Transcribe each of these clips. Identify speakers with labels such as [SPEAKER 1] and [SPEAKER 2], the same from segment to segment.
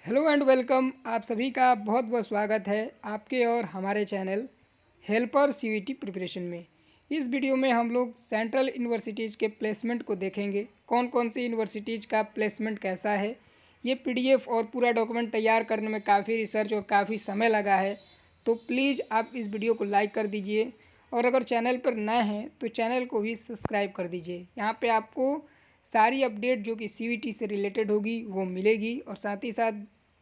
[SPEAKER 1] Hello and welcome. आप सभी का बहुत बहुत स्वागत है आपके और हमारे चैनल हेल्पर सीयूईटी प्रिपरेशन में। इस वीडियो में हम लोग सेंट्रल यूनिवर्सिटीज़ के प्लेसमेंट को देखेंगे। कौन कौन सी यूनिवर्सिटीज़ का प्लेसमेंट कैसा है। ये पीडीएफ और पूरा डॉक्यूमेंट तैयार करने में काफ़ी रिसर्च और काफ़ी समय लगा है, तो प्लीज़ आप इस वीडियो को लाइक कर दीजिए और अगर चैनल पर नए हैं तो चैनल को भी सब्सक्राइब कर दीजिए। यहाँ पे आपको सारी अपडेट जो कि सीयूईटी से रिलेटेड होगी वो मिलेगी और साथ ही साथ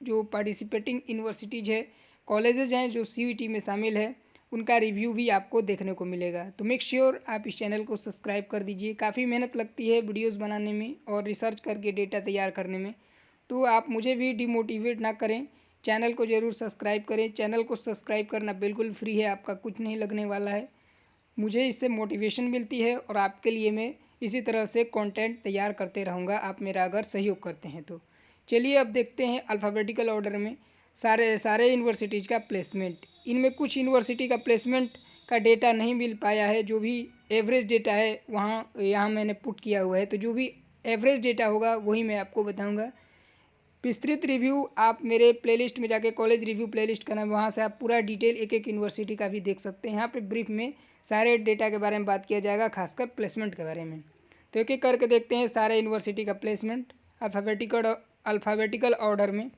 [SPEAKER 1] जो पार्टिसिपेटिंग यूनिवर्सिटीज़ है, कॉलेजेस हैं जो सीयूईटी में शामिल है, उनका रिव्यू भी आपको देखने को मिलेगा। तो मेक श्योर आप इस चैनल को सब्सक्राइब कर दीजिए। काफ़ी मेहनत लगती है वीडियोस बनाने में और रिसर्च करके डेटा तैयार करने में, तो आप मुझे भी डिमोटिवेट ना करें। चैनल को ज़रूर सब्सक्राइब करें। चैनल को सब्सक्राइब करना बिल्कुल फ्री है, आपका कुछ नहीं लगने वाला है। मुझे इससे मोटिवेशन मिलती है और आपके लिए मैं इसी तरह से कंटेंट तैयार करते रहूँगा, आप मेरा अगर सहयोग करते हैं तो। चलिए अब देखते हैं अल्फ़ाबेटिकल ऑर्डर में सारे यूनिवर्सिटीज़ का प्लेसमेंट। इनमें कुछ यूनिवर्सिटी का प्लेसमेंट का डेटा नहीं मिल पाया है, जो भी एवरेज डेटा है यहाँ मैंने पुट किया हुआ है, तो जो भी एवरेज डेटा होगा वही मैं आपको बताऊँगा। विस्तृत रिव्यू आप मेरे प्लेलिस्ट में जाके कॉलेज रिव्यू प्लेलिस्ट का नाम, वहाँ से आप पूरा डिटेल एक एक यूनिवर्सिटी का भी देख सकते हैं। यहाँ पे ब्रीफ में सारे डेटा के बारे में बात किया जाएगा, खासकर प्लेसमेंट के बारे में। तो एक एक करके देखते हैं सारे यूनिवर्सिटी का प्लेसमेंट अल्फ़ाबेटिकल ऑर्डर में।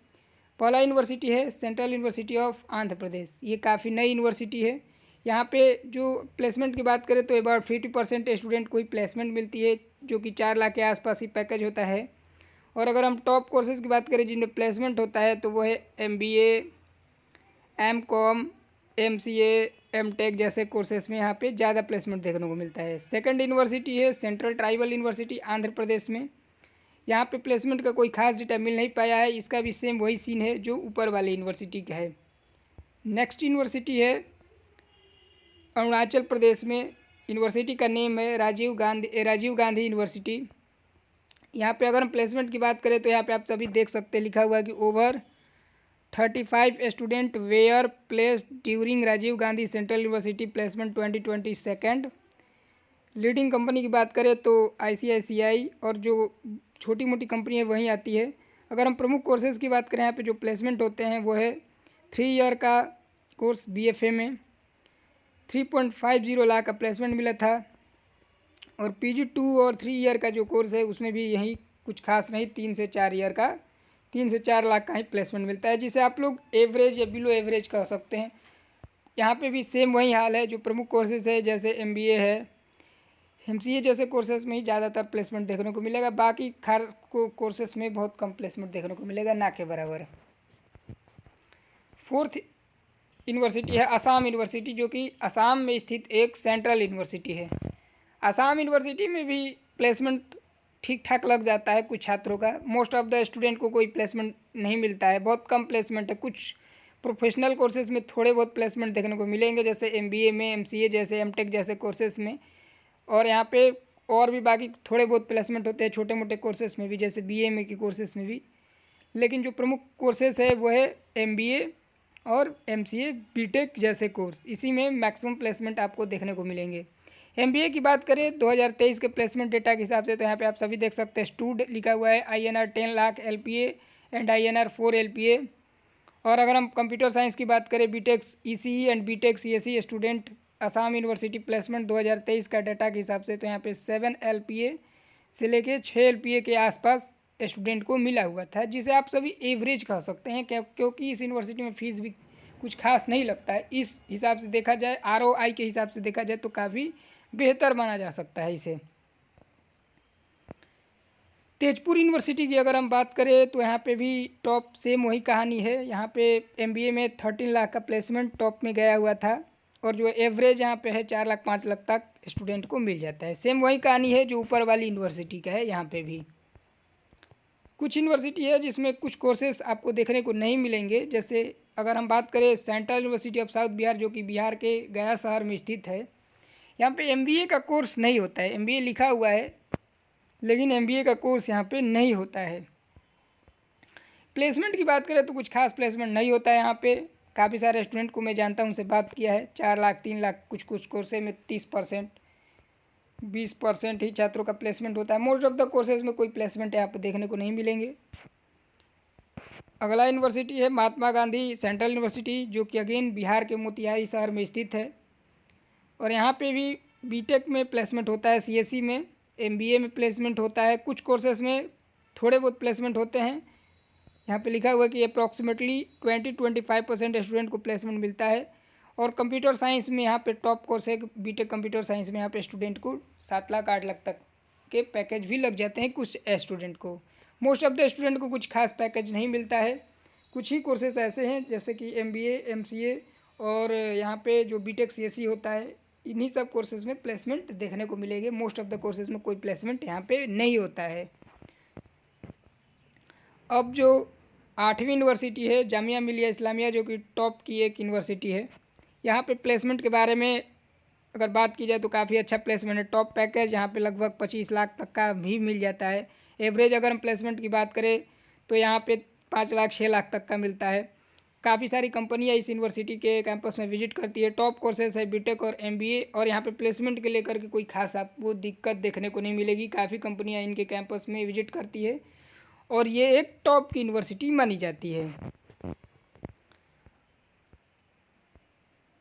[SPEAKER 1] पहला यूनिवर्सिटी है central university of Andhra Pradesh. ये काफ़ी नई यूनिवर्सिटी है। यहाँ पे जो प्लेसमेंट की बात करें तो अबाउट 50% स्टूडेंट को ही प्लेसमेंट मिलती है, जो कि 4 लाख के आसपास ही पैकेज होता है। और अगर हम टॉप कोर्सेज़ की बात करें जिनमें प्लेसमेंट होता है तो वो है MBA, MCOM, MCA, MTech जैसे कोर्सेज में यहाँ पे ज़्यादा प्लेसमेंट देखने को मिलता है। सेकंड यूनिवर्सिटी है central tribal university Andhra Pradesh में। यहाँ पे प्लेसमेंट का कोई खास डेटा मिल नहीं पाया है, इसका भी सेम वही सीन है जो ऊपर वाले यूनिवर्सिटी का है। नेक्स्ट यूनिवर्सिटी है अरुणाचल प्रदेश में। यूनिवर्सिटी का नेम है राजीव गांधी यूनिवर्सिटी। यहाँ पे अगर हम प्लेसमेंट की बात करें तो यहाँ पे आप सभी देख सकते हैं, लिखा हुआ है कि over 35 student were placed during Rajiv Gandhi central university placement 2022। Leading company की बात करें तो ICICI और जो छोटी मोटी कंपनी है वहीं आती है। अगर हम प्रमुख कोर्सेज़ की बात करें यहाँ पे जो प्लेसमेंट होते हैं वो है 3 ईयर का कोर्स BFA में 3.50 लाख का प्लेसमेंट मिला था। और PG2 और 3 ईयर का जो कोर्स है उसमें भी यही कुछ खास नहीं, 3 से 4 लाख का ही प्लेसमेंट मिलता है, जिसे आप लोग एवरेज या बिलो एवरेज कह सकते हैं। यहाँ पे भी सेम वही हाल है। जो प्रमुख कोर्सेज है जैसे MBA है, MCA जैसे कोर्सेज में ही ज़्यादातर प्लेसमेंट देखने को मिलेगा, बाकी खास कोर्सेज में बहुत कम प्लेसमेंट देखने को मिलेगा, ना के बराबर। फोर्थ यूनिवर्सिटी है असम यूनिवर्सिटी, जो कि असम में स्थित एक सेंट्रल यूनिवर्सिटी है। असम यूनिवर्सिटी में भी प्लेसमेंट ठीक ठाक लग जाता है कुछ छात्रों का। मोस्ट ऑफ द स्टूडेंट को कोई प्लेसमेंट नहीं मिलता है, बहुत कम प्लेसमेंट है। कुछ प्रोफेशनल कोर्सेज में थोड़े बहुत प्लेसमेंट देखने को मिलेंगे, जैसे MBA में, MCA जैसे, MTech जैसे कोर्सेज में। और यहाँ पे और भी बाकी थोड़े बहुत प्लेसमेंट होते हैं छोटे मोटे कोर्सेज में भी, जैसे BA के कोर्सेज में भी। लेकिन जो प्रमुख कोर्सेज है वो है MBA और MCA, BTech जैसे कोर्स, इसी में मैक्सिमम प्लेसमेंट आपको देखने को मिलेंगे। MBA की बात करें 2023 के प्लेसमेंट डेटा के हिसाब से तो यहाँ पे आप सभी देख सकते हैं, स्टूड लिखा हुआ है, INR 10 lakh LPA and INR 4 LPA। और अगर हम कंप्यूटर साइंस की बात करें BTech ECE and BTech CSE student Assam university placement 2023 का डाटा के हिसाब से तो यहाँ पे 7 LPA से लेके 6 LPA के आसपास स्टूडेंट को मिला हुआ था, जिसे आप सभी एवरेज कह सकते हैं, क्योंकि इस यूनिवर्सिटी में फ़ीस भी कुछ खास नहीं लगता है। इस हिसाब से देखा जाए, ROI के हिसाब से देखा जाए तो काफ़ी बेहतर माना जा सकता है इसे। तेजपुर यूनिवर्सिटी की अगर हम बात करें तो यहाँ पे भी टॉप सेम वही कहानी है। यहाँ पे MBA में 13 लाख का प्लेसमेंट टॉप में गया हुआ था, और जो एवरेज यहाँ पे है 4 लाख 5 लाख तक स्टूडेंट को मिल जाता है। सेम वही कहानी है जो ऊपर वाली यूनिवर्सिटी का है। यहाँ पे भी कुछ यूनिवर्सिटी है जिसमें कुछ कोर्सेज आपको देखने को नहीं मिलेंगे, जैसे अगर हम बात करें central university of south Bihar, जो कि बिहार के गया शहर में स्थित है। यहाँ पे MBA का कोर्स नहीं होता है, MBA लिखा हुआ है लेकिन MBA का कोर्स यहाँ पे नहीं होता है। प्लेसमेंट की बात करें तो कुछ खास प्लेसमेंट नहीं होता है यहाँ पे। काफ़ी सारे स्टूडेंट को मैं जानता हूँ, उनसे बात किया है, 4 लाख 3 लाख, कुछ कोर्से में 30% 20% ही छात्रों का प्लेसमेंट होता है। मोस्ट ऑफ द कोर्सेज में कोई प्लेसमेंट यहाँ पे देखने को नहीं मिलेंगे। अगला यूनिवर्सिटी है महात्मा गांधी सेंट्रल यूनिवर्सिटी, जो कि अगेन बिहार के मोतिहारी शहर में स्थित है। और यहाँ पे भी बीटेक में प्लेसमेंट होता है, सीएससी में, एमबीए में प्लेसमेंट होता है, कुछ कोर्सेज में थोड़े बहुत प्लेसमेंट होते हैं। यहाँ पे लिखा हुआ है कि अप्रॉक्सीमेटली 20-25% स्टूडेंट को प्लेसमेंट मिलता है। और कंप्यूटर साइंस में यहाँ पे टॉप कोर्स है बीटेक कंप्यूटर साइंस में, यहाँ पे स्टूडेंट को 7 लाख 8 लाख तक के पैकेज भी लग जाते हैं कुछ स्टूडेंट को। मोस्ट ऑफ द स्टूडेंट को कुछ खास पैकेज नहीं मिलता है। कुछ ही कोर्सेज ऐसे हैं जैसे कि एमबीए, एमसीए और यहाँ पे जो बीटेक सीएससी होता है, इन्हीं सब कोर्सेज में प्लेसमेंट देखने को मिलेंगे। मोस्ट ऑफ द कोर्सेज में कोई प्लेसमेंट यहाँ पे नहीं होता है। अब जो 8वीं यूनिवर्सिटी है जामिया मिलिया इस्लामिया, जो कि टॉप की एक यूनिवर्सिटी है, यहाँ पे प्लेसमेंट के बारे में अगर बात की जाए तो काफ़ी अच्छा प्लेसमेंट है। टॉप पैकेज यहाँ पे लगभग 25 लाख तक का भी मिल जाता है। एवरेज अगर हम प्लेसमेंट की बात करें तो यहाँ पे 5 लाख 6 लाख तक का मिलता है। काफ़ी सारी कंपनियाँ इस यूनिवर्सिटी के कैंपस में विजिट करती है। टॉप कोर्सेज है बीटेक और एमबीए, और यहाँ पे प्लेसमेंट के लेकर के कोई खास आपको दिक्कत देखने को नहीं मिलेगी। काफ़ी कंपनियाँ इनके कैंपस में विजिट करती है और ये एक टॉप की यूनिवर्सिटी मानी जाती है।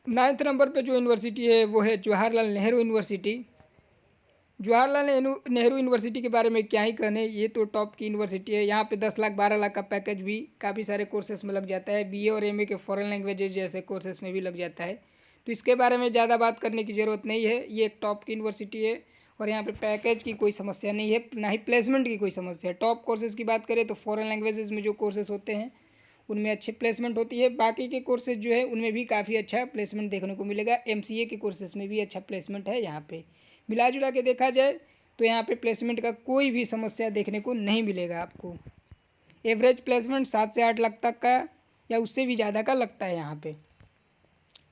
[SPEAKER 1] 9th नंबर पे जो यूनिवर्सिटी है वो है जवाहरलाल नेहरू यूनिवर्सिटी। जवाहरलाल नेहरू यूनिवर्सिटी के बारे में क्या ही कहने, ये तो टॉप की यूनिवर्सिटी है। यहाँ पे 10 लाख 12 लाख का पैकेज भी काफ़ी सारे कोर्सेज में लग जाता है। बीए और एमए के फॉरेन लैंग्वेजेज जैसे कोर्सेज में भी लग जाता है, तो इसके बारे में ज़्यादा बात करने की ज़रूरत नहीं है। ये एक टॉप की यूनिवर्सिटी है और यहाँ पे पैकेज की कोई समस्या नहीं है, ना ही प्लेसमेंट की कोई समस्या है। टॉप कोर्सेज़ की बात करें तो फॉरेन लैंग्वेजेस में जो कोर्सेज होते हैं उनमें अच्छे प्लेसमेंट होती है। बाकी के कोर्सेज जो है उनमें भी काफ़ी अच्छा प्लेसमेंट देखने को मिलेगा। एमसीए के कोर्सेज में भी अच्छा प्लेसमेंट है। यहाँ पे मिला जुला के देखा जाए तो यहाँ पे प्लेसमेंट का कोई भी समस्या देखने को नहीं मिलेगा आपको। एवरेज प्लेसमेंट 7 से 8 लाख तक का या उससे भी ज़्यादा का लगता है। यहाँ पे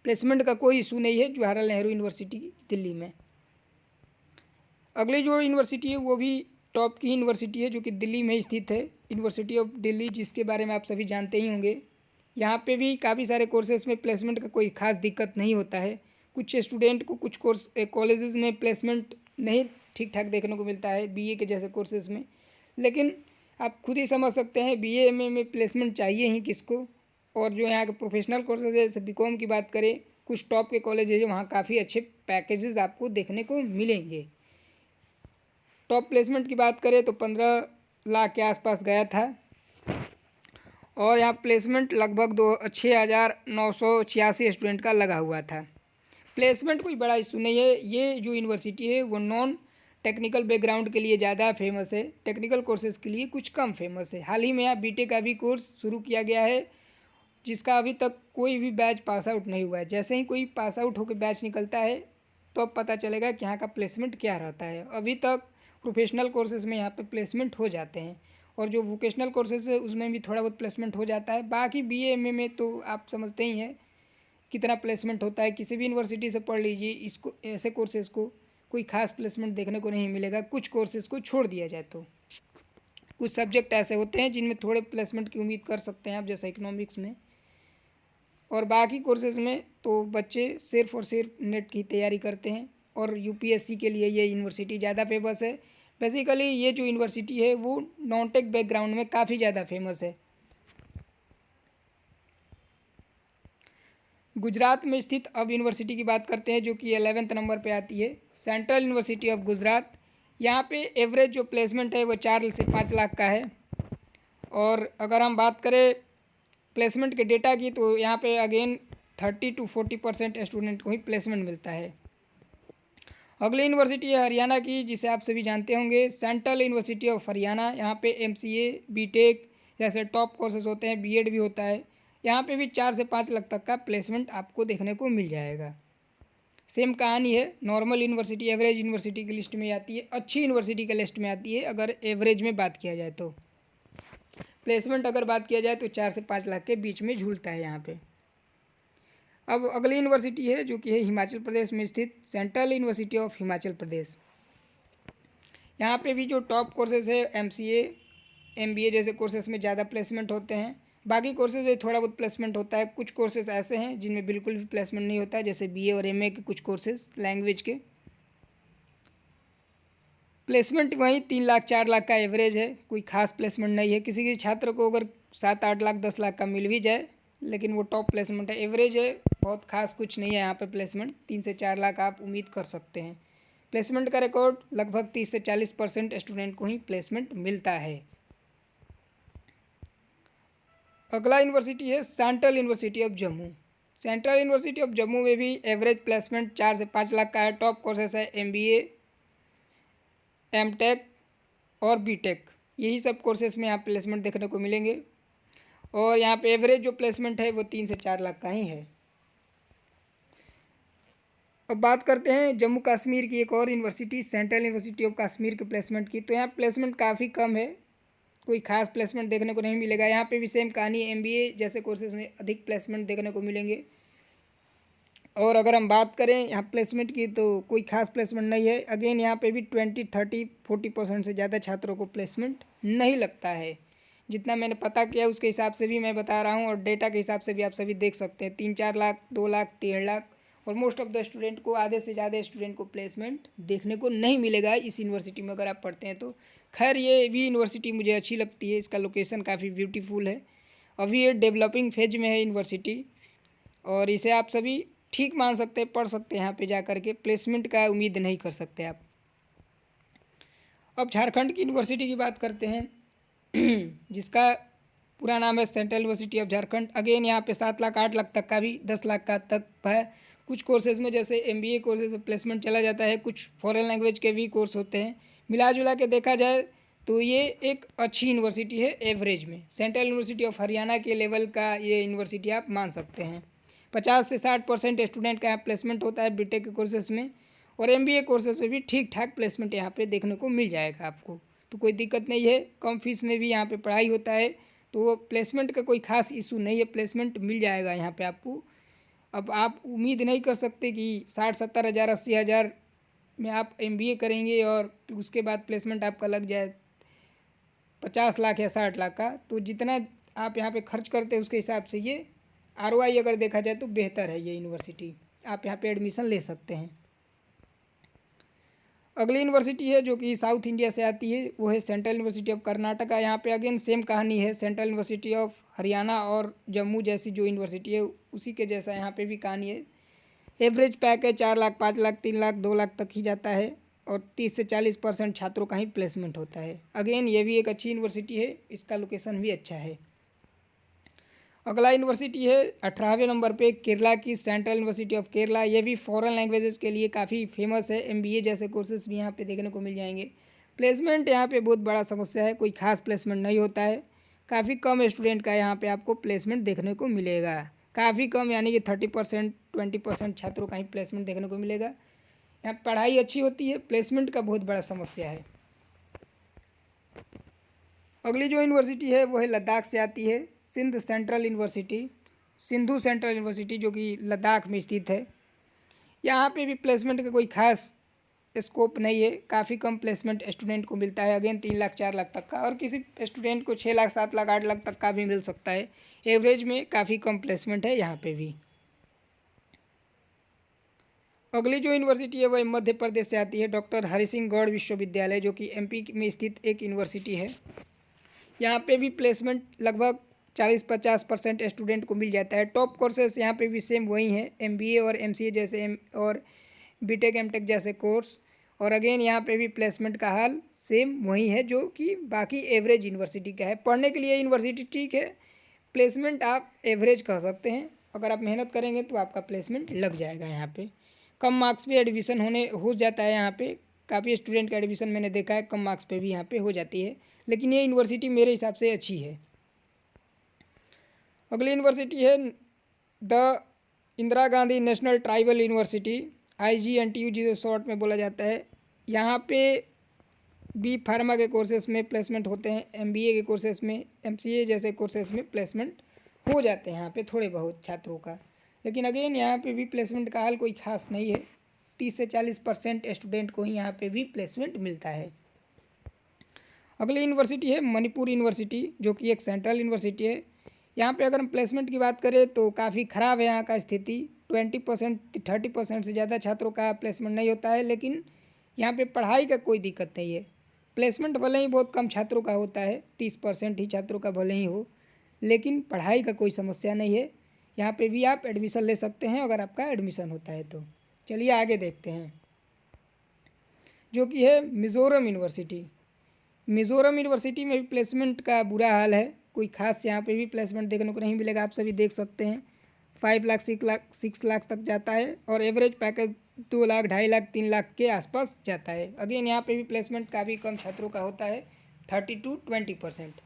[SPEAKER 1] प्लेसमेंट का कोई इशू नहीं है जवाहरलाल नेहरू यूनिवर्सिटी दिल्ली में। अगली जो यूनिवर्सिटी है वो भी टॉप की यूनिवर्सिटी है, जो कि दिल्ली में स्थित है, यूनिवर्सिटी ऑफ दिल्ली, जिसके बारे में आप सभी जानते ही होंगे। यहाँ पे भी काफ़ी सारे कोर्सेज में प्लेसमेंट का कोई खास दिक्कत नहीं होता है। कुछ स्टूडेंट को कुछ कॉलेजेस में प्लेसमेंट नहीं ठीक ठाक देखने को मिलता है बीए के जैसे कोर्सेज में, लेकिन आप खुद ही समझ सकते हैं बीए एमए में प्लेसमेंट चाहिए ही किसको। और जो यहाँ के प्रोफेशनल कोर्सेज है, जैसे बीकॉम की बात करें, कुछ टॉप के कॉलेज है जो वहाँ काफ़ी अच्छे पैकेजेस आपको देखने को मिलेंगे। टॉप प्लेसमेंट की बात करें तो 15 लाख के आसपास गया था और यहाँ प्लेसमेंट लगभग 6,986 स्टूडेंट का लगा हुआ था। प्लेसमेंट कोई बड़ा इशू नहीं है। ये जो यूनिवर्सिटी है वो नॉन टेक्निकल बैकग्राउंड के लिए ज़्यादा फेमस है, टेक्निकल कोर्सेज़ के लिए कुछ कम फेमस है। हाल ही में यहाँ बीटेक का भी कोर्स शुरू किया गया है, जिसका अभी तक कोई भी बैच पास आउट नहीं हुआ है। जैसे ही कोई पास आउट होकर बैच निकलता है तो अब पता चलेगा कि यहाँ का प्लेसमेंट क्या रहता है। अभी तक प्रोफेशनल कोर्सेज़ में यहाँ पे प्लेसमेंट हो जाते हैं और जो वोकेशनल कोर्सेज है उसमें भी थोड़ा बहुत प्लेसमेंट हो जाता है। बाकी बीए एमए में तो आप समझते ही हैं कितना प्लेसमेंट होता है। किसी भी यूनिवर्सिटी से पढ़ लीजिए, इसको ऐसे कोर्सेज़ को कोई खास प्लेसमेंट देखने को नहीं मिलेगा। कुछ कोर्सेज़ को छोड़ दिया जाए तो कुछ सब्जेक्ट ऐसे होते हैं जिनमें थोड़े प्लेसमेंट की उम्मीद कर सकते हैं आप, जैसे इकोनॉमिक्स में। और बाकी कोर्सेज़ में तो बच्चे सिर्फ और सिर्फ नेट की तैयारी करते हैं और यूपीएससी के लिए ये यूनिवर्सिटी ज़्यादा फेमस है। बेसिकली ये जो यूनिवर्सिटी है वो नॉन टेक बैकग्राउंड में काफ़ी ज़्यादा फेमस है। गुजरात में स्थित अब यूनिवर्सिटी की बात करते हैं, जो कि 11th नंबर पे आती है, सेंट्रल यूनिवर्सिटी ऑफ गुजरात। यहाँ पे एवरेज जो प्लेसमेंट है वो 4 से 5 लाख का है। और अगर हम बात करें प्लेसमेंट के डेटा की तो यहाँ पे अगेन 30 to 40% स्टूडेंट को ही प्लेसमेंट मिलता है। अगली यूनिवर्सिटी है हरियाणा की, जिसे आप सभी जानते होंगे, सेंट्रल यूनिवर्सिटी ऑफ हरियाणा। यहाँ पे एमसीए, बीटेक जैसे टॉप कोर्सेज होते हैं, बीएड भी होता है। यहाँ पे भी 4 से 5 लाख तक का प्लेसमेंट आपको देखने को मिल जाएगा। सेम कहानी है, नॉर्मल यूनिवर्सिटी एवरेज यूनिवर्सिटी की लिस्ट में आती है, अच्छी यूनिवर्सिटी के लिस्ट में आती है अगर एवरेज में बात किया जाए तो। प्लेसमेंट अगर बात किया जाए तो 4 से 5 लाख के बीच में झूलता है यहाँ पे। अब अगली यूनिवर्सिटी है जो कि है हिमाचल प्रदेश में स्थित central university of Himachal Pradesh. यहाँ पे भी जो टॉप कोर्सेज है एमसीए, एमबीए जैसे कोर्सेज में ज़्यादा प्लेसमेंट होते हैं। बाकी कोर्सेज में थोड़ा बहुत प्लेसमेंट होता है। कुछ कोर्सेज ऐसे हैं जिनमें बिल्कुल भी प्लेसमेंट नहीं होता है, जैसे बीए और एमए के कुछ कोर्सेज लैंग्वेज के। प्लेसमेंट वहीं 3 लाख 4 लाख का एवरेज है, कोई खास प्लेसमेंट नहीं है। किसी छात्र को अगर 7-8 लाख 10 लाख का मिल भी जाए, लेकिन वो टॉप प्लेसमेंट है, एवरेज है, बहुत खास कुछ नहीं है यहाँ पे प्लेसमेंट। 3 से 4 लाख आप उम्मीद कर सकते हैं। प्लेसमेंट का रिकॉर्ड लगभग 30 से 40% स्टूडेंट को ही प्लेसमेंट मिलता है। अगला यूनिवर्सिटी है central university of Jammu. Central university of Jammu में भी एवरेज प्लेसमेंट 4 से 5 लाख का है। टॉप कोर्सेस है MBA, M.Tech और B.Tech, यही सब कोर्सेज में यहाँ प्लेसमेंट देखने को मिलेंगे। और यहाँ पे एवरेज जो प्लेसमेंट है वो 3 से 4 लाख का ही है। अब बात करते हैं जम्मू कश्मीर की एक और university, central university of Kashmir के प्लेसमेंट की। तो यहाँ प्लेसमेंट काफ़ी कम है, कोई खास प्लेसमेंट देखने को नहीं मिलेगा। यहाँ पे भी सेम कहानी, MBA जैसे कोर्सेज में अधिक प्लेसमेंट देखने को मिलेंगे। और अगर हम बात करें यहाँ प्लेसमेंट की तो कोई खास प्लेसमेंट नहीं है। अगेन यहाँ पे भी 20-30-40% से ज़्यादा छात्रों को प्लेसमेंट नहीं लगता है। जितना मैंने पता किया उसके हिसाब से भी मैं बता रहा हूँ, और डेटा के हिसाब से भी आप सभी देख सकते हैं। 3-4 लाख, 2 लाख, 1.5 लाख और मोस्ट ऑफ द स्टूडेंट को, आधे से ज़्यादा स्टूडेंट को प्लेसमेंट देखने को नहीं मिलेगा इस यूनिवर्सिटी में अगर आप पढ़ते हैं तो। खैर ये भी यूनिवर्सिटी मुझे अच्छी लगती है, इसका लोकेशन काफ़ी ब्यूटीफुल है। अभी ये डेवलपिंग फेज में है यूनिवर्सिटी, और इसे आप सभी ठीक मान सकते हैं, पढ़ सकते हैं यहाँ पे जा कर के। प्लेसमेंट का उम्मीद नहीं कर सकते आप। अब झारखंड की यूनिवर्सिटी की बात करते हैं जिसका पूरा नाम है central university of Jharkhand. Again यहाँ पे 7 लाख 8 लाख तक का भी, 10 लाख का तक है। कुछ कोर्सेज में जैसे MBA कोर्सेज में प्लेसमेंट चला जाता है, कुछ फॉरेन लैंग्वेज के भी कोर्स होते हैं। मिला जुला के देखा जाए तो ये एक अच्छी यूनिवर्सिटी है एवरेज में। सेंट्रल यूनिवर्सिटी ऑफ हरियाणा के लेवल का ये यूनिवर्सिटी आप मान सकते हैं। 50 से 60% स्टूडेंट का यहाँ प्लेसमेंट होता है B.Tech के कोर्सेज में, और MBA कोर्सेज में भी ठीक ठाक प्लेसमेंट यहाँ पे देखने को मिल जाएगा आपको, तो कोई दिक्कत नहीं है। कम फीस में भी यहाँ पे पढ़ाई होता है, तो प्लेसमेंट का कोई खास इशू नहीं है, प्लेसमेंट मिल जाएगा यहाँ पे आपको। अब आप उम्मीद नहीं कर सकते कि 60-70 हज़ार 80 हज़ार में आप MBA करेंगे और उसके बाद प्लेसमेंट आपका लग जाए 50 लाख या 60 लाख का। तो जितना आप यहाँ पे खर्च करते हैं उसके हिसाब से ये ROI अगर देखा जाए तो बेहतर है ये यूनिवर्सिटी, आप यहाँ पे एडमिशन ले सकते हैं। अगली यूनिवर्सिटी है जो कि साउथ इंडिया से आती है, वो है सेंट्रल यूनिवर्सिटी ऑफ कर्नाटका। यहाँ पे अगेन सेम कहानी है, सेंट्रल यूनिवर्सिटी ऑफ हरियाणा और जम्मू जैसी जो यूनिवर्सिटी है उसी के जैसा यहाँ पे भी कहानी है। एवरेज पैकेज 4 लाख 5 लाख 3 लाख 2 लाख तक ही जाता है, और 30 से 40% छात्रों का ही प्लेसमेंट होता है। अगेन ये भी एक अच्छी यूनिवर्सिटी है, इसका लोकेशन भी अच्छा है। अगला यूनिवर्सिटी है 18वें नंबर पे केरला की सेंट्रल यूनिवर्सिटी ऑफ केरला। ये भी फॉरेन लैंग्वेजेस के लिए काफ़ी फेमस है, MBA जैसे कोर्सेज भी यहाँ पे देखने को मिल जाएंगे। प्लेसमेंट यहाँ पे बहुत बड़ा समस्या है, कोई खास प्लेसमेंट नहीं होता है। काफ़ी कम स्टूडेंट का यहाँ पे आपको प्लेसमेंट देखने को मिलेगा, काफ़ी कम, यानी कि 30% 20% छात्रों का ही प्लेसमेंट देखने को मिलेगा। यहाँ पढ़ाई अच्छी होती है, प्लेसमेंट का बहुत बड़ा समस्या है। अगली जो यूनिवर्सिटी है वो है लद्दाख से आती है, Sindh central university, Sindhu central university जो कि लद्दाख में स्थित है। यहाँ पे भी प्लेसमेंट का कोई खास स्कोप नहीं है, काफ़ी कम प्लेसमेंट स्टूडेंट को मिलता है। अगेन 3 लाख 4 लाख तक का, और किसी स्टूडेंट को 6 लाख 7 लाख 8 लाख तक का भी मिल सकता है। एवरेज में काफ़ी कम प्लेसमेंट है यहाँ पे भी। अगली जो यूनिवर्सिटी है वह मध्य प्रदेश से आती है, डॉक्टर हरि सिंह गौड़ विश्वविद्यालय जो कि MP में स्थित एक यूनिवर्सिटी है। यहाँ पे भी प्लेसमेंट लगभग 40-50% स्टूडेंट को मिल जाता है। टॉप कोर्सेस यहाँ पे भी सेम वही हैं, MBA और MCA जैसे और B.Tech M.Tech जैसे कोर्स। और अगेन यहाँ पे भी प्लेसमेंट का हाल सेम वही है जो कि बाकी एवरेज यूनिवर्सिटी का है। पढ़ने के लिए यूनिवर्सिटी ठीक है, प्लेसमेंट आप एवरेज कह सकते हैं। अगर आप मेहनत करेंगे तो आपका प्लेसमेंट लग जाएगा। यहाँ पे कम मार्क्स पे एडमिशन हो जाता है। यहाँ पे काफ़ी स्टूडेंट का एडमिशन मैंने देखा है कम मार्क्स पे भी यहाँ पे हो जाती है, लेकिन ये यूनिवर्सिटी मेरे हिसाब से अच्छी है। अगली यूनिवर्सिटी है the Indira Gandhi national tribal university, IGNTU जिसे शॉर्ट में बोला जाता है। यहाँ पे भी फार्मा के कोर्सेज में प्लेसमेंट होते हैं, MBA के कोर्सेज में, MCA जैसे कोर्सेज में प्लेसमेंट हो जाते हैं यहाँ पे थोड़े बहुत छात्रों का। लेकिन अगेन यहाँ पे भी प्लेसमेंट का हाल कोई खास नहीं है, 30 से 40% स्टूडेंट को ही यहाँ पे भी प्लेसमेंट मिलता है। अगली यूनिवर्सिटी है मणिपुर यूनिवर्सिटी जो कि एक सेंट्रल यूनिवर्सिटी है। यहाँ पे अगर हम प्लेसमेंट की बात करें तो काफ़ी ख़राब है यहाँ का स्थिति, 20% 30% से ज़्यादा छात्रों का प्लेसमेंट नहीं होता है। लेकिन यहाँ पे पढ़ाई का कोई दिक्कत नहीं है, प्लेसमेंट भले ही बहुत कम छात्रों का होता है, 30% ही छात्रों का भले ही हो, लेकिन पढ़ाई का कोई समस्या नहीं है। यहाँ पे भी आप एडमिशन ले सकते हैं अगर आपका एडमिशन होता है तो। चलिए आगे देखते हैं, जो कि है मिज़ोरम यूनिवर्सिटी। मिज़ोरम यूनिवर्सिटी में भी प्लेसमेंट का बुरा हाल है, कोई खास यहाँ पे भी प्लेसमेंट देखने को नहीं मिलेगा। आप सभी देख सकते हैं 5 लाख 6 लाख तक जाता है और एवरेज पैकेज 2 लाख 2.5 लाख 3 लाख के आसपास जाता है। अगेन यहाँ पे भी प्लेसमेंट काफ़ी कम छात्रों का होता है, 30 to 20%।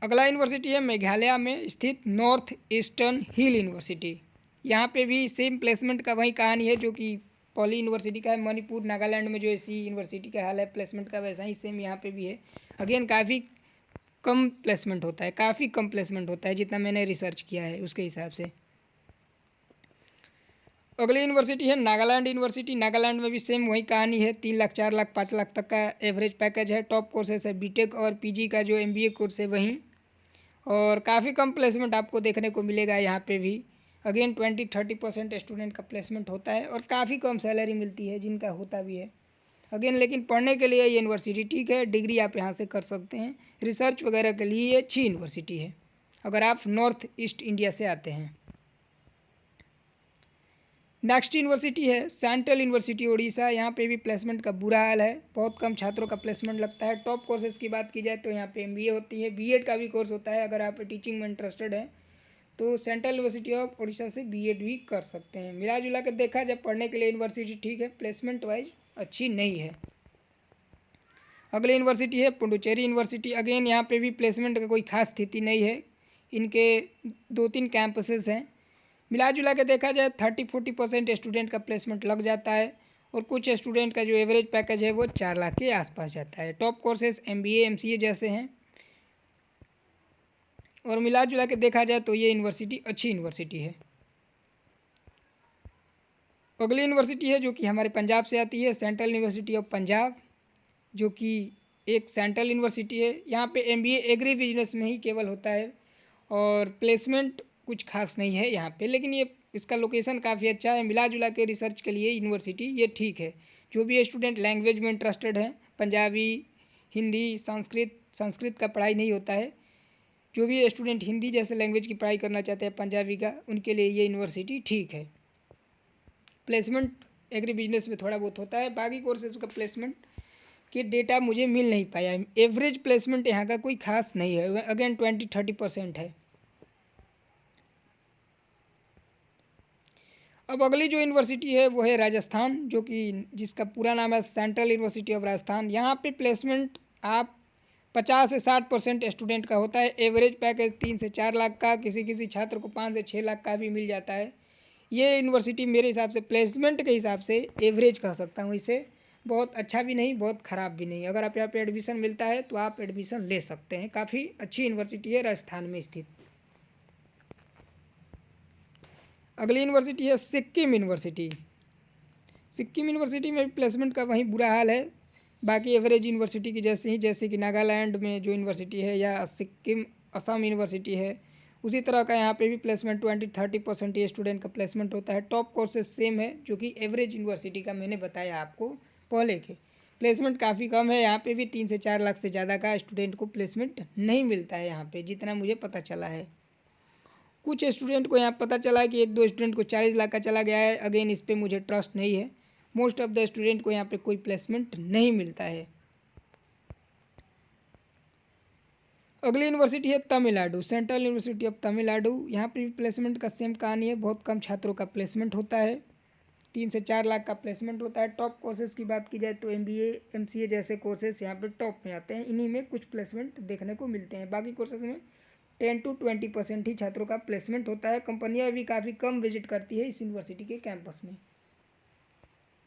[SPEAKER 1] अगला यूनिवर्सिटी है मेघालय में स्थित नॉर्थ ईस्टर्न हिल यूनिवर्सिटी। यहाँ पे भी सेम प्लेसमेंट का वही कहानी है जो कि पॉली यूनिवर्सिटी का है। मणिपुर नागालैंड में जो ऐसी यूनिवर्सिटी का हाल है प्लेसमेंट का, वैसा ही सेम यहाँ पे भी है। अगेन काफ़ी कम प्लेसमेंट होता है, काफ़ी कम प्लेसमेंट होता है जितना मैंने रिसर्च किया है उसके हिसाब से। अगली यूनिवर्सिटी है नागालैंड यूनिवर्सिटी। नागालैंड में भी सेम वही कहानी है, 3 लाख 4 लाख 5 लाख तक का एवरेज पैकेज है। टॉप कोर्सेस है बीटेक और पीजी का जो एमबीए कोर्स है वहीं, और काफ़ी कम प्लेसमेंट आपको देखने को मिलेगा यहाँ पे भी। अगेन 20-30% स्टूडेंट का प्लेसमेंट होता है और काफ़ी कम सैलरी मिलती है जिनका होता भी है। अगेन लेकिन पढ़ने के लिए ये यूनिवर्सिटी ठीक है, डिग्री आप यहाँ से कर सकते हैं। रिसर्च वगैरह के लिए ये अच्छी यूनिवर्सिटी है अगर आप नॉर्थ ईस्ट इंडिया से आते हैं। नेक्स्ट यूनिवर्सिटी है सेंट्रल यूनिवर्सिटी उड़ीसा। यहाँ पे भी प्लेसमेंट का बुरा हाल है, बहुत कम छात्रों का प्लेसमेंट लगता है। टॉप कोर्सेज़ की बात की जाए तो यहाँ पे एमबीए होती है, बीएड का भी कोर्स होता है। अगर आप टीचिंग में इंटरेस्टेड हैं तो सेंट्रल यूनिवर्सिटी ऑफ उड़ीसा से बीएड भी कर सकते हैं। मिला जुला कर देखा जब पढ़ने के लिए यूनिवर्सिटी ठीक है, प्लेसमेंट वाइज अच्छी नहीं है। अगली यूनिवर्सिटी है पुडुचेरी यूनिवर्सिटी। अगेन यहाँ पे भी प्लेसमेंट का कोई खास स्थिति नहीं है, इनके 2-3 कैंपसेस हैं। मिला जुला के देखा जाए 30-40% स्टूडेंट का प्लेसमेंट लग जाता है और कुछ स्टूडेंट का जो एवरेज पैकेज है वो 4 लाख के आसपास जाता है। टॉप कोर्सेज एमबीए एमसीए जैसे हैं, और मिला जुला के देखा जाए तो ये यूनिवर्सिटी अच्छी यूनिवर्सिटी है। अगली यूनिवर्सिटी है जो कि हमारे पंजाब से आती है, सेंट्रल यूनिवर्सिटी ऑफ पंजाब, जो कि एक सेंट्रल यूनिवर्सिटी है। यहाँ पे एमबीए एग्री बिजनेस में ही केवल होता है और प्लेसमेंट कुछ खास नहीं है यहाँ पे, लेकिन ये इसका लोकेशन काफ़ी अच्छा है। मिला जुला के रिसर्च के लिए यूनिवर्सिटी ये ठीक है। जो भी स्टूडेंट लैंग्वेज में इंटरेस्टेड हैं, पंजाबी, हिंदी, संस्कृत का पढ़ाई नहीं होता है, जो भी स्टूडेंट हिंदी जैसे लैंग्वेज की पढ़ाई करना चाहते हैं, पंजाबी का, उनके लिए ये यूनिवर्सिटी ठीक है। प्लेसमेंट एग्री बिजनेस में थोड़ा बहुत होता है, बाकी कोर्सेज का प्लेसमेंट कि डेटा मुझे मिल नहीं पाया। एवरेज प्लेसमेंट यहाँ का कोई खास नहीं है, अगेन 20-30% है। अब अगली जो यूनिवर्सिटी है वो है राजस्थान, जो कि जिसका पूरा नाम है सेंट्रल यूनिवर्सिटी ऑफ राजस्थान। यहाँ पे प्लेसमेंट आप 50 से 60% स्टूडेंट का होता है। एवरेज पैकेज 3 से 4 लाख का, किसी किसी छात्र को 5 से 6 लाख का भी मिल जाता है। ये यूनिवर्सिटी मेरे हिसाब से प्लेसमेंट के हिसाब से एवरेज कह सकता हूँ इसे, बहुत अच्छा भी नहीं बहुत ख़राब भी नहीं। अगर आप यहाँ पे एडमिशन मिलता है तो आप एडमिशन ले सकते हैं, काफ़ी अच्छी यूनिवर्सिटी है राजस्थान में स्थित। अगली यूनिवर्सिटी है सिक्किम यूनिवर्सिटी। सिक्किम यूनिवर्सिटी में प्लेसमेंट का वही बुरा हाल है, बाकी एवरेज यूनिवर्सिटी की जैसे ही, जैसे कि नागालैंड में जो यूनिवर्सिटी है या सिक्किम असम यूनिवर्सिटी है, उसी तरह का यहाँ पे भी प्लेसमेंट 20-30% ही स्टूडेंट का प्लेसमेंट होता है। टॉप कोर्सेज सेम है जो कि एवरेज यूनिवर्सिटी का मैंने बताया आपको पहले के। प्लेसमेंट काफ़ी कम है यहाँ पे भी, 3 से 4 लाख से ज़्यादा का स्टूडेंट को प्लेसमेंट नहीं मिलता है यहाँ पे, जितना मुझे पता चला है। कुछ स्टूडेंट को यहाँ पता चला है कि 1-2 स्टूडेंट को 40 लाख का चला गया है। अगेन इस पर मुझे ट्रस्ट नहीं है। मोस्ट ऑफ द स्टूडेंट को यहाँ पे कोई प्लेसमेंट नहीं मिलता है। अगली यूनिवर्सिटी है Tamil Nadu, central university of Tamil Nadu. यहाँ पे भी प्लेसमेंट का सेम कहानी है, बहुत कम छात्रों का प्लेसमेंट होता है, 3 से 4 लाख का प्लेसमेंट होता है। टॉप कोर्सेज की बात की जाए तो एमबीए एमसीए जैसे कोर्सेज यहाँ पे टॉप में आते हैं, इन्हीं में कुछ प्लेसमेंट देखने को मिलते हैं। बाकी कोर्सेज में 10 to 20% ही छात्रों का प्लेसमेंट होता है। कंपनियां भी काफ़ी कम विजिट करती है इस यूनिवर्सिटी के कैंपस में।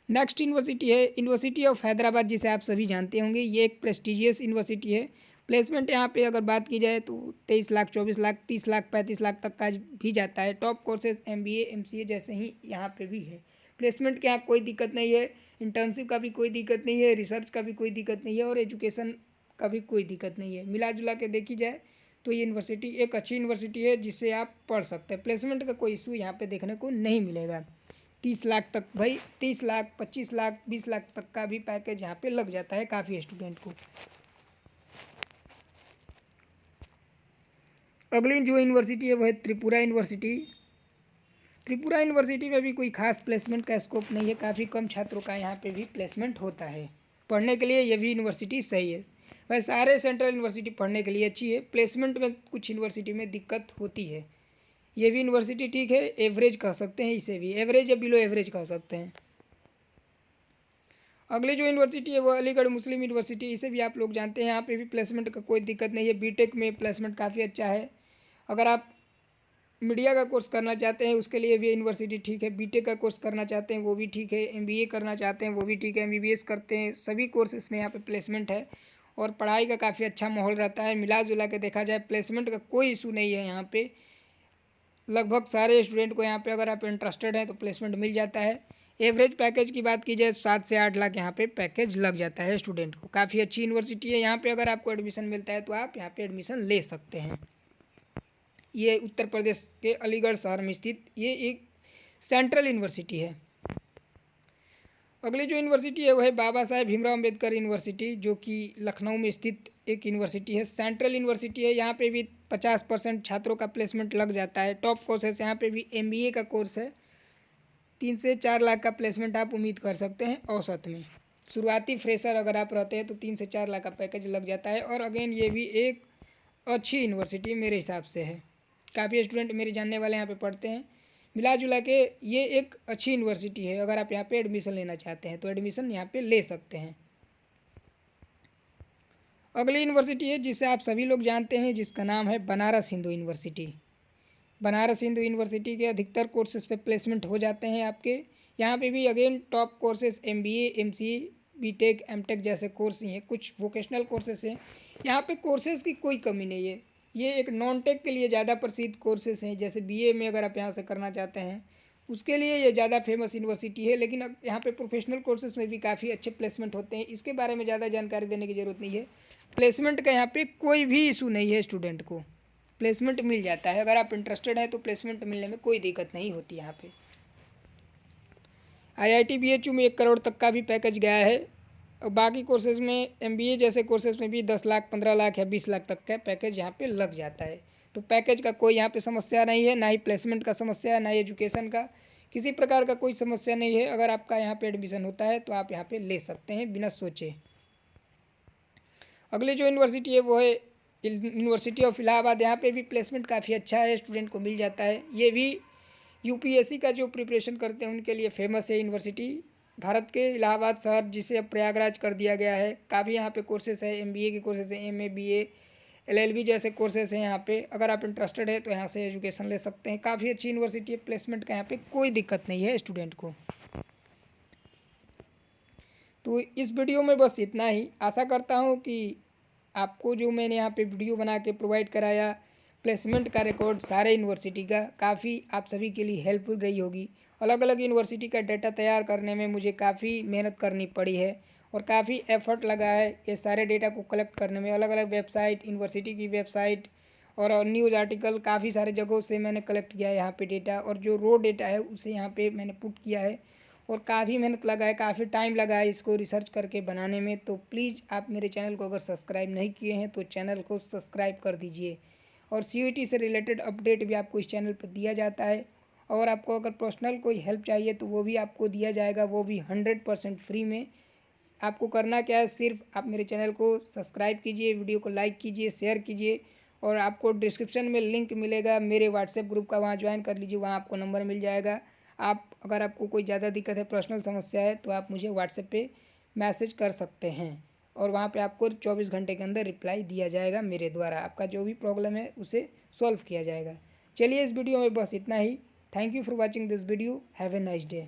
[SPEAKER 1] नेक्स्ट यूनिवर्सिटी है यूनिवर्सिटी ऑफ हैदराबाद, जिसे आप सभी जानते होंगे। ये एक प्रेस्टिजियस यूनिवर्सिटी है। प्लेसमेंट यहाँ पे अगर बात की जाए तो 23 लाख 24 लाख 30 लाख 35 लाख तक का भी जाता है। टॉप कोर्सेज एमबीए एमसीए जैसे ही यहाँ पे भी है। प्लेसमेंट के यहाँ कोई दिक्कत नहीं है, इंटर्नशिप का भी कोई दिक्कत नहीं है, रिसर्च का भी कोई दिक्कत नहीं है और एजुकेशन का भी कोई दिक्कत नहीं है। मिला जुला के देखी जाए तो ये यूनिवर्सिटी एक अच्छी यूनिवर्सिटी है जिससे आप पढ़ सकते हैं। प्लेसमेंट का कोई इशू यहाँ पे देखने को नहीं मिलेगा। 30 लाख तक, भाई 30 लाख 25 लाख 20 लाख तक का भी पैकेज यहाँ पे लग जाता है काफ़ी स्टूडेंट को। अगली जो यूनिवर्सिटी है वो है त्रिपुरा यूनिवर्सिटी। त्रिपुरा यूनिवर्सिटी में भी कोई खास प्लेसमेंट का स्कोप नहीं है, काफ़ी कम छात्रों का यहाँ पे भी प्लेसमेंट होता है। पढ़ने के लिए ये भी यूनिवर्सिटी सही है। वह सारे सेंट्रल यूनिवर्सिटी पढ़ने के लिए अच्छी है, प्लेसमेंट में कुछ यूनिवर्सिटी में दिक्कत होती है। ये भी यूनिवर्सिटी ठीक है, एवरेज कह सकते हैं, इसे भी एवरेज या बिलो एवरेज कह सकते हैं। अगली जो यूनिवर्सिटी है वो अलीगढ़ मुस्लिम यूनिवर्सिटी, इसे भी आप लोग जानते हैं, यहाँ पे भी प्लेसमेंट का कोई दिक्कत नहीं है। बीटेक में प्लेसमेंट काफ़ी अच्छा है। अगर आप मीडिया का कोर्स करना चाहते हैं उसके लिए भी यूनिवर्सिटी ठीक है। बीटेक का कोर्स करना चाहते हैं वो भी ठीक है। एमबीए करना चाहते हैं वो भी ठीक है। एमबीबीएस करते हैं, सभी कोर्स इसमें यहाँ पे प्लेसमेंट है और पढ़ाई का काफ़ी अच्छा माहौल रहता है। मिला जुला के देखा जाए प्लेसमेंट का कोई इशू नहीं है यहाँ पे। लगभग सारे स्टूडेंट को यहाँ पे अगर आप इंटरेस्टेड हैं तो प्लेसमेंट मिल जाता है। एवरेज पैकेज की बात की जाए 7 से 8 लाख यहाँ पे पैकेज लग जाता है स्टूडेंट को। काफ़ी अच्छी यूनिवर्सिटी है, यहाँ पे अगर आपको एडमिशन मिलता है तो आप यहाँ पे एडमिशन ले सकते हैं। ये उत्तर प्रदेश के अलीगढ़ शहर में स्थित ये एक सेंट्रल यूनिवर्सिटी है। अगली जो यूनिवर्सिटी है वह है बाबा साहेब भीमराव अम्बेडकर यूनिवर्सिटी, जो कि लखनऊ में स्थित एक यूनिवर्सिटी है। सेंट्रल यूनिवर्सिटी है, यहाँ पे भी 50% छात्रों का प्लेसमेंट लग जाता है। टॉप कोर्सेस यहाँ पे भी एमबीए का कोर्स है। 3 से 4 लाख का प्लेसमेंट आप उम्मीद कर सकते हैं औसत में। शुरुआती फ्रेशर अगर आप रहते हैं तो 3 से 4 लाख का पैकेज लग जाता है। और अगेन ये भी एक अच्छी यूनिवर्सिटी मेरे हिसाब से है। काफ़ी स्टूडेंट मेरे जानने वाले यहाँ पे पढ़ते हैं। मिला जुला के ये एक अच्छी यूनिवर्सिटी है। अगर आप यहाँ पे एडमिशन लेना चाहते हैं तो एडमिशन यहाँ पे ले सकते हैं। अगली यूनिवर्सिटी है जिसे आप सभी लोग जानते हैं, जिसका नाम है बनारस हिंदू यूनिवर्सिटी। बनारस हिंदू यूनिवर्सिटी के अधिकतर कोर्सेज पे प्लेसमेंट हो जाते हैं आपके। यहाँ पे भी again top courses MBA, MCA, BTech, MTech जैसे कोर्स ही हैं। कुछ वोकेशनल कोर्सेज हैं, यहाँ पे कोर्सेज की कोई कमी नहीं है। ये एक नॉन टेक के लिए ज़्यादा प्रसिद्ध कोर्सेज हैं। जैसे बीए में अगर आप यहाँ से करना चाहते हैं उसके लिए ये ज़्यादा फेमस यूनिवर्सिटी है। लेकिन अब यहाँ पे प्रोफेशनल कोर्सेज में भी काफ़ी अच्छे प्लेसमेंट होते हैं। इसके बारे में ज़्यादा जानकारी देने की ज़रूरत नहीं है। प्लेसमेंट का यहाँ पे कोई भी इशू नहीं है, स्टूडेंट को प्लेसमेंट मिल जाता है। अगर आप इंटरेस्टेड हैं तो प्लेसमेंट मिलने में कोई दिक्कत नहीं होती यहाँ पे। आईआईटी बीएचयू में 1 करोड़ तक का भी पैकेज गया है। और बाकी कोर्सेज में एमबीए जैसे कोर्सेज में भी 10 लाख, 15 लाख या 20 लाख तक का पैकेज यहाँ पे लग जाता है। तो पैकेज का कोई यहाँ पे समस्या नहीं है, ना ही प्लेसमेंट का समस्या है, ना ही एजुकेशन का किसी प्रकार का कोई समस्या नहीं है। अगर आपका यहाँ पे एडमिशन होता है तो आप यहाँ पे ले सकते हैं बिना सोचे। अगली जो यूनिवर्सिटी है वो है यूनिवर्सिटी ऑफ इलाहाबाद। यहाँ पे भी प्लेसमेंट काफ़ी अच्छा है, स्टूडेंट को मिल जाता है। ये भी यूपीएससी का जो प्रिपरेशन करते हैं उनके लिए फेमस है यूनिवर्सिटी। भारत के इलाहाबाद शहर जिसे अब प्रयागराज कर दिया गया है। काफ़ी यहाँ पे कोर्सेज है, एमबीए के कोर्सेज हैं, एमए, बीए, एलएलबी जैसे कोर्सेज हैं यहाँ पे। अगर आप इंटरेस्टेड है तो यहाँ से एजुकेशन ले सकते हैं। काफ़ी अच्छी यूनिवर्सिटी है, प्लेसमेंट का यहाँ पे कोई दिक्कत नहीं है स्टूडेंट को। तो इस वीडियो में बस इतना ही। आशा करता हूँ कि आपको जो मैंने यहाँ पे वीडियो बना के प्रोवाइड कराया प्लेसमेंट का रिकॉर्ड सारे यूनिवर्सिटी का, काफ़ी आप सभी के लिए हेल्पफुल रही होगी। अलग अलग यूनिवर्सिटी का डाटा तैयार करने में मुझे काफ़ी मेहनत करनी पड़ी है और काफ़ी एफर्ट लगा है ये सारे डेटा को कलेक्ट करने में। अलग अलग वेबसाइट, यूनिवर्सिटी की वेबसाइट और न्यूज़ आर्टिकल, काफ़ी सारे जगहों से मैंने कलेक्ट किया है यहाँ पे डेटा। और जो रो डेटा है उसे यहाँ पे मैंने पुट किया है और काफ़ी मेहनत लगा है, काफ़ी टाइम लगा है इसको रिसर्च करके बनाने में। तो प्लीज़ आप मेरे चैनल को अगर सब्सक्राइब नहीं किए हैं तो चैनल को सब्सक्राइब कर दीजिए। और सीयूईटी से रिलेटेड अपडेट भी आपको इस चैनल पर दिया जाता है। और आपको अगर पर्सनल कोई हेल्प चाहिए तो वो भी आपको दिया जाएगा, वो भी 100% फ्री में। आपको करना क्या है, सिर्फ आप मेरे चैनल को सब्सक्राइब कीजिए, वीडियो को लाइक कीजिए, शेयर कीजिए। और आपको डिस्क्रिप्शन में लिंक मिलेगा मेरे व्हाट्सएप ग्रुप का, वहाँ ज्वाइन कर लीजिए, वहाँ आपको नंबर मिल जाएगा। आप अगर आपको कोई ज़्यादा दिक्कत है, पर्सनल समस्या है तो आप मुझे व्हाट्सएप पे मैसेज कर सकते हैं और वहाँ पे आपको 24 घंटे के अंदर रिप्लाई दिया जाएगा मेरे द्वारा। आपका जो भी प्रॉब्लम है उसे सॉल्व किया जाएगा। चलिए इस वीडियो में बस इतना ही। Thank you for watching this video. Have a nice day.